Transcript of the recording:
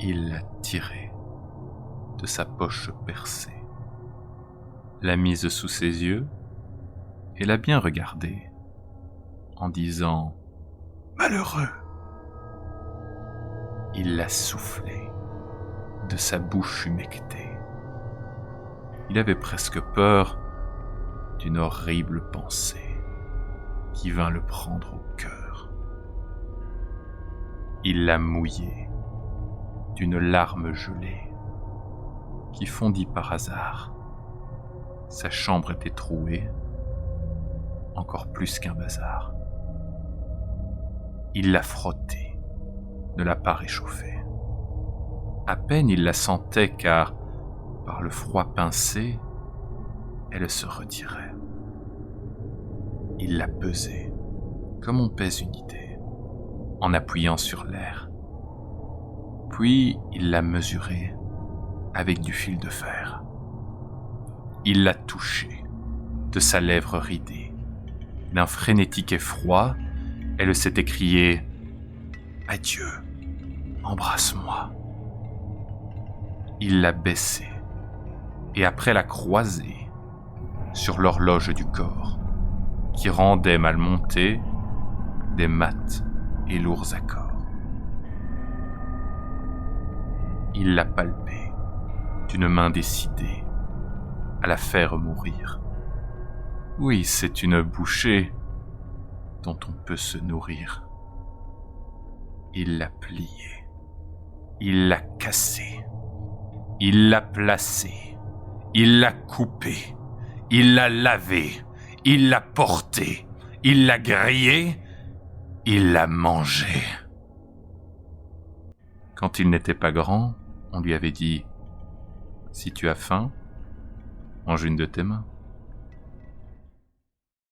Il l'a tirée de sa poche percée, l'a mise sous ses yeux et l'a bien regardée en disant « Malheureux !» Il l'a soufflée de sa bouche humectée. Il avait presque peur d'une horrible pensée qui vint le prendre au cœur. Il l'a mouillée d'une larme gelée qui fondit par hasard. Sa chambre était trouée, encore plus qu'un bazar. Il l'a frottée, ne l'a pas réchauffée. À peine il la sentait car, par le froid pincé, elle se retirait. Il l'a pesée, comme on pèse une idée, en appuyant sur l'air. Puis il l'a mesurée avec du fil de fer. Il l'a touchée de sa lèvre ridée. D'un frénétique effroi, elle s'est écriée « Adieu, embrasse-moi ». Il l'a baissée et après l'a croisée sur l'horloge du corps qui rendait mal montés des mats et lourds accords. Il l'a palpée d'une main décidée à la faire mourir. Oui, c'est une bouchée dont on peut se nourrir. Il l'a pliée, il l'a cassée, il l'a placée, il l'a coupée, il l'a lavée, il l'a portée, il l'a grillée, il l'a mangée. Quand il n'était pas grand, on lui avait dit « Si tu as faim, mange une de tes mains ».